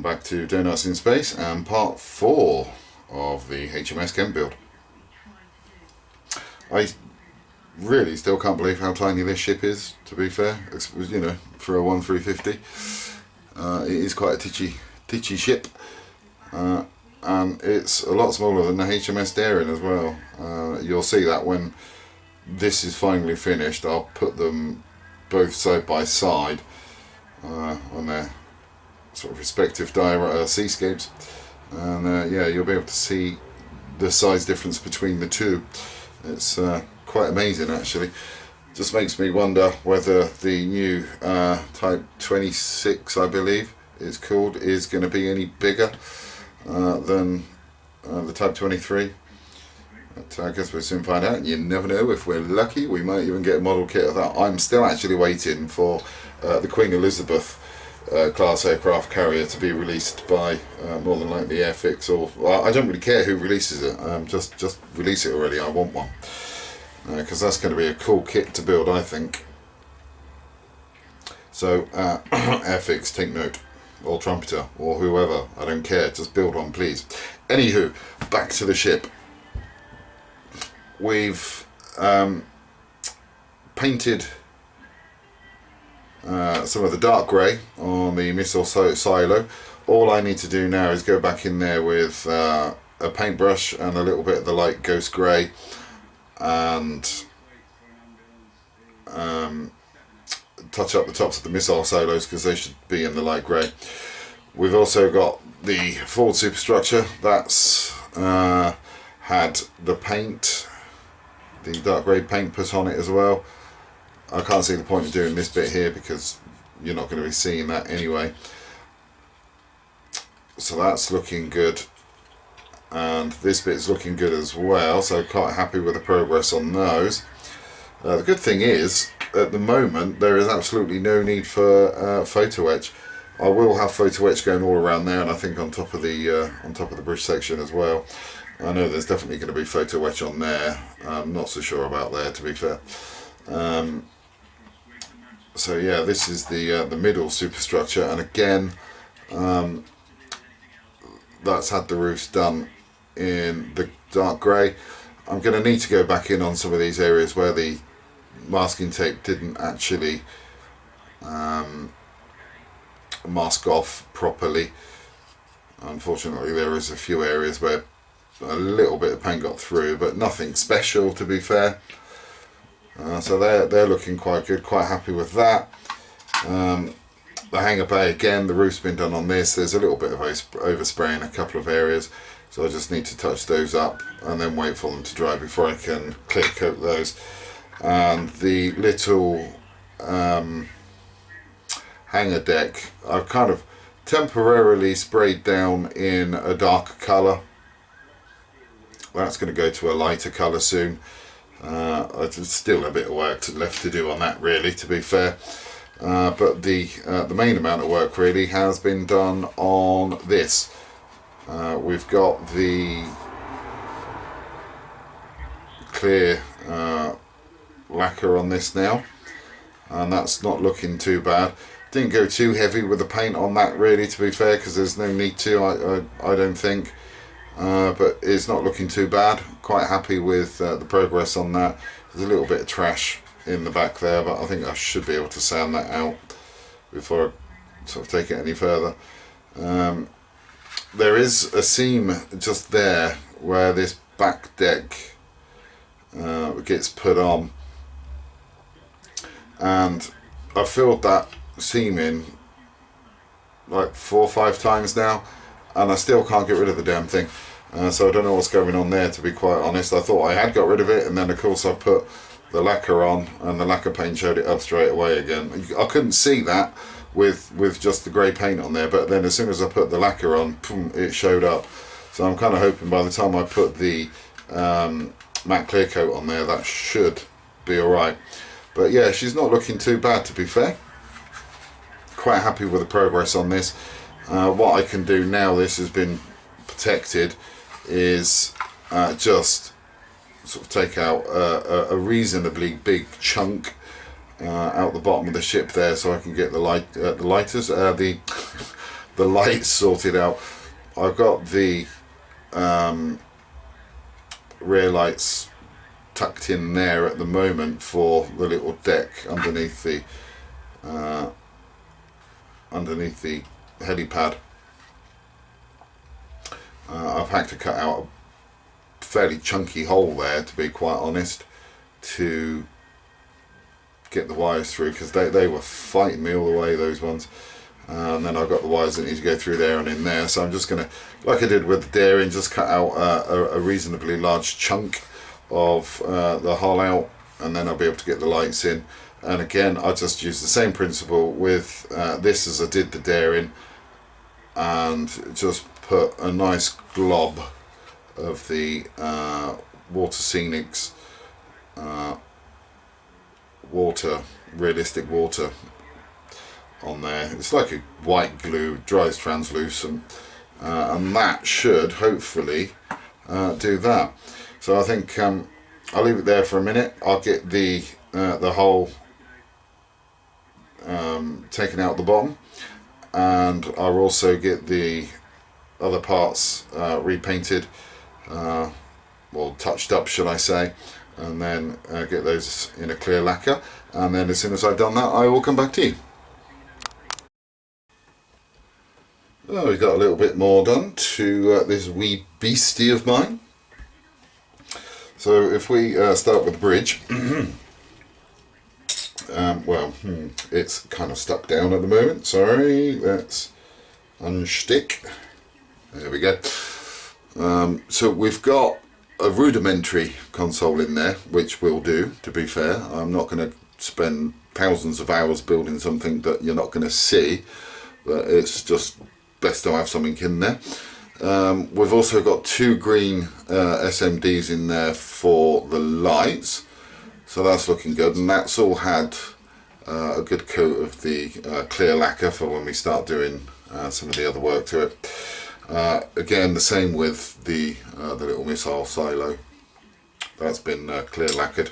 back to Donuts in Space and part 4 of the HMS Kent build. I really still can't believe how tiny this ship is, to be fair. You know, for a 1350, it is quite a titchy ship, and it's a lot smaller than the HMS Daring as well. You'll see that when this is finally finished. I'll put them both side by side on their sort of respective seascapes, and yeah, you'll be able to see the size difference between the two. It's quite amazing, actually. Just makes me wonder whether the new Type 26, I believe it's called, is going to be any bigger than the Type 23. But I guess we'll soon find out. You never know. If we're lucky, we might even get a model kit of that. I'm still actually waiting for the Queen Elizabeth class aircraft carrier to be released by more than likely Airfix, or well, I don't really care who releases it. Just release it already. I want one, because that's going to be a cool kit to build, I think. So Airfix, take note, or Trumpeter, or whoever. I don't care. Just build one, please. Anywho, back to the ship. We've painted some of the dark grey on the missile silo. All I need to do now is go back in there with a paintbrush and a little bit of the light ghost grey, and touch up the tops of the missile silos, because they should be in the light grey. We've also got the forward superstructure that's had the paint, the dark grey paint put on it as well. I can't see the point of doing this bit here because you're not going to be seeing that anyway. So that's looking good, and this bit's looking good as well, so quite happy with the progress on those. The good thing is, at the moment, there is absolutely no need for photo etch. I will have photo etch going all around there, and I think on top of the bridge section as well. I know there's definitely going to be photo etch on there. I'm not so sure about there, to be fair. So yeah, this is the middle superstructure, and again, that's had the roofs done in the dark grey. I'm going to need to go back in on some of these areas where the masking tape didn't actually mask off properly. Unfortunately, there is a few areas where a little bit of paint got through, but nothing special, to be fair. So they're looking quite good, quite happy with that. The hangar bay, again, the roof's been done on this. There's a little bit of overspray in a couple of areas, so I just need to touch those up and then wait for them to dry before I can clear coat those. And the little hangar deck, I've kind of temporarily sprayed down in a darker colour. That's going to go to a lighter colour soon. There's still a bit of work left to do on that, really, to be fair. But the main amount of work really has been done on this. We've got the clear lacquer on this now, and that's not looking too bad. Didn't go too heavy with the paint on that, really, to be fair, because there's no need to, I don't think. But it's not looking too bad. Quite happy with the progress on that. There's a little bit of trash in the back there, but I think I should be able to sand that out before I sort of take it any further. There is a seam just there where this back deck gets put on, and I've filled that seam in like 4 or 5 times now, and I still can't get rid of the damn thing. So I don't know what's going on there, to be quite honest. I thought I had got rid of it, and then of course I put the lacquer on, and the lacquer paint showed it up straight away again. I couldn't see that with just the grey paint on there, but then as soon as I put the lacquer on, boom, it showed up. So I'm kind of hoping by the time I put the matte clear coat on there, that should be alright. But yeah, she's not looking too bad, to be fair. Quite happy with the progress on this. What I can do now this has been protected is just sort of take out a reasonably big chunk out the bottom of the ship there, so I can get the lighters, the the lights sorted out. I've got the rear lights tucked in there at the moment for the little deck underneath the helipad. I've had to cut out a fairly chunky hole there, to be quite honest, to get the wires through, because they were fighting me all the way, those ones. And then I've got the wires that need to go through there and in there, so I'm just going to, like I did with the daring, just cut out a reasonably large chunk of the hull out, and then I'll be able to get the lights in. And again, I just use the same principle with this as I did the daring, and just put a nice glob of the Water Scenics realistic water on there. It's like a white glue, dries translucent, and that should hopefully do that. So I think I'll leave it there for a minute. I'll get the hole taken out the bottom, and I'll also get the other parts repainted, or touched up, should I say, and then get those in a clear lacquer. And then as soon as I've done that, I will come back to you. Well, we've got a little bit more done to this wee beastie of mine. So if we start with the bridge, it's kind of stuck down at the moment. Sorry, let's unstick. There we go. So we've got a rudimentary console in there, which will do, to be fair. I'm not going to spend thousands of hours building something that you're not going to see, but it's just best to have something in there. We've also got two green SMDs in there for the lights, so that's looking good, and that's all had a good coat of the clear lacquer for when we start doing some of the other work to it. Again, the same with the little missile silo. That's been clear lacquered.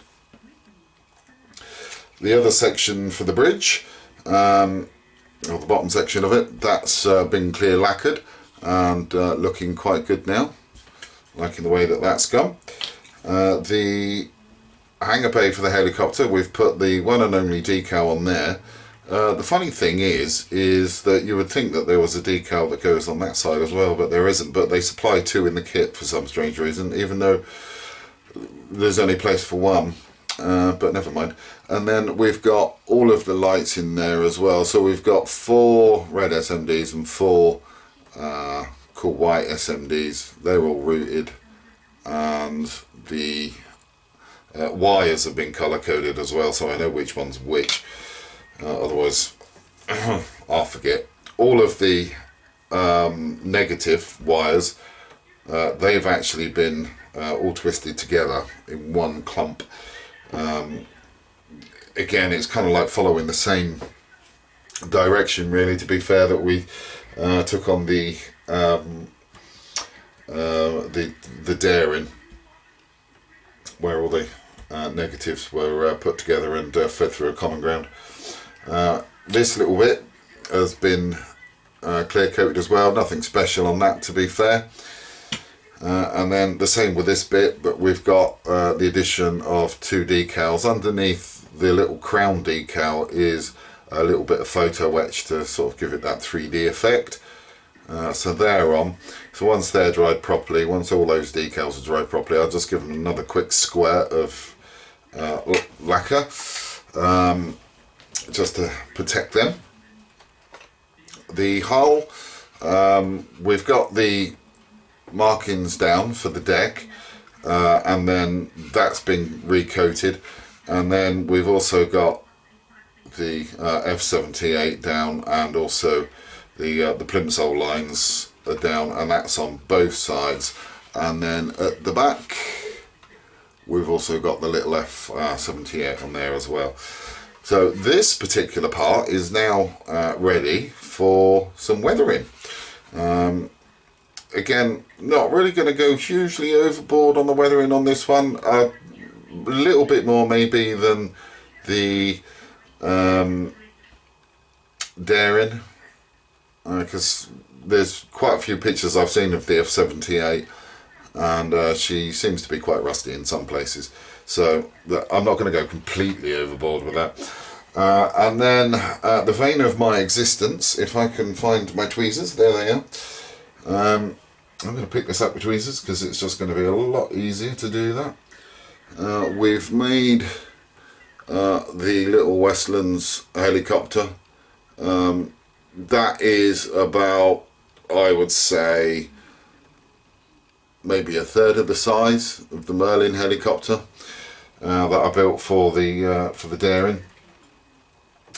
The other section for the bridge, or the bottom section of it, that's been clear lacquered and looking quite good now, liking the way that that's gone. The hangar bay for the helicopter, we've put the one and only decal on there. The funny thing is that you would think that there was a decal that goes on that side as well, but there isn't. But they supply two in the kit for some strange reason, even though there's only place for one. But never mind. And then we've got all of the lights in there as well. So we've got 4 red SMDs and 4 cool white SMDs. They're all routed, and the wires have been color coded as well, so I know which one's which. Otherwise I'll forget. All of the negative wires, they've actually been all twisted together in one clump. Again, it's kind of like following the same direction, really, to be fair, that we took on the daring, where all the negatives were put together and fed through a common ground. This little bit has been clear coated as well, nothing special on that, to be fair. And then the same with this bit, but we've got the addition of 2 decals. Underneath the little crown decal is a little bit of photo etch to sort of give it that 3D effect. So they're on. So once they're dried properly, once all those decals are dried properly, I'll just give them another quick squirt of lacquer, just to protect them. The hull, we've got the markings down for the deck, and then that's been recoated, and then we've also got the F78 down, and also the plimsoll lines are down, and that's on both sides. And then at the back we've also got the little F78 on there as well. So this particular part is now ready for some weathering. Again, not really going to go hugely overboard on the weathering on this one. A little bit more maybe than the daring, because there's quite a few pictures I've seen of the F-78, and she seems to be quite rusty in some places, so I'm not going to go completely overboard with that. And then the vein of my existence, if I can find my tweezers, there they are. I'm going to pick this up with tweezers because it's just going to be a lot easier to do that. We've made the little Westlands helicopter. That is about, I would say, maybe a third of the size of the Merlin helicopter that I built for the Daring.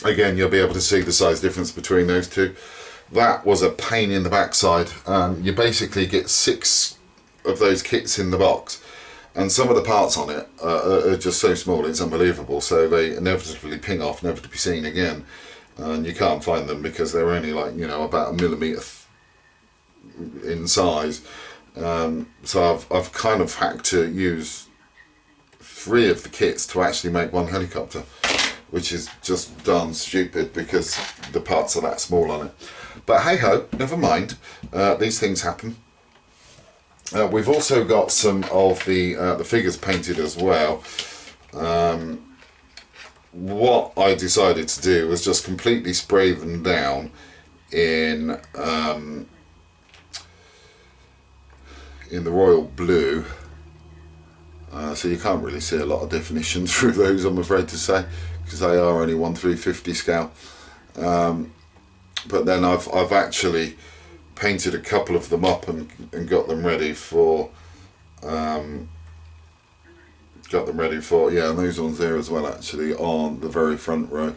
Again, you'll be able to see the size difference between those two. That was a pain in the backside. You basically get 6 of those kits in the box, and some of the parts on it are just so small it's unbelievable, so they inevitably ping off, never to be seen again, and you can't find them because they're only like, you know, about a millimetre in size. So I've kind of had to use 3 of the kits to actually make one helicopter, which is just darn stupid because the parts are that small on it. But hey ho, never mind. These things happen. We've also got some of the figures painted as well. What I decided to do was just completely spray them down in the royal blue, so you can't really see a lot of definition through those, I'm afraid to say, because they are only 1/350 scale. But then I've actually painted a couple of them up and got them ready for yeah, and those ones there as well, actually, on the very front row.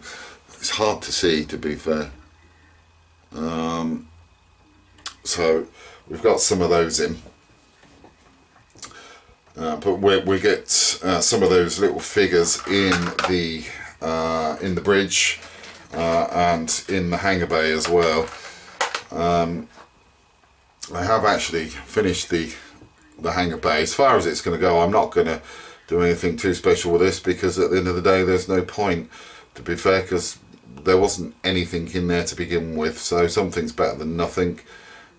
It's hard to see, to be fair. So we've got some of those in. But we get some of those little figures in the bridge and in the hangar bay as well. I have actually finished the hangar bay. As far as it's going to go, I'm not going to do anything too special with this, because at the end of the day there's no point, to be fair, because there wasn't anything in there to begin with, so something's better than nothing.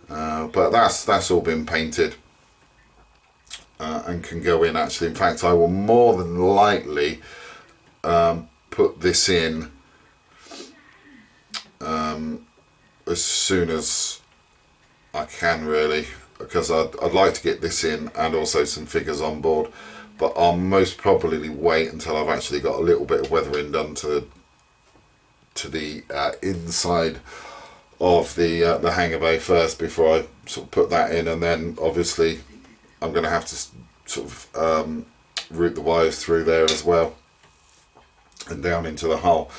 But that's all been painted. And can go in, actually. In fact, I will more than likely put this in as soon as I can, really, because I'd like to get this in and also some figures on board, but I'll most probably wait until I've actually got a little bit of weathering done to the inside of the hangar bay first before I sort of put that in, and then obviously I'm going to have to sort of route the wires through there as well and down into the hull,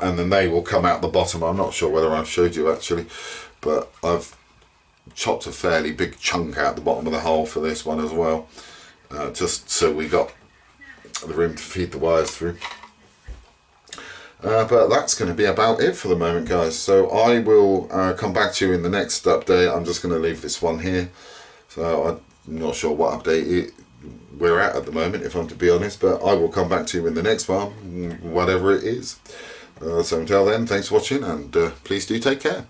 and then they will come out the bottom. I'm not sure whether I've showed you actually, but I've chopped a fairly big chunk out the bottom of the hull for this one as well, just so we got the room to feed the wires through. But that's going to be about it for the moment, guys, so I will come back to you in the next update. I'm just going to leave this one here. So I'm not sure what update we're at the moment, if I'm to be honest, but I will come back to you in the next one, whatever it is. So until then, thanks for watching, and please do take care.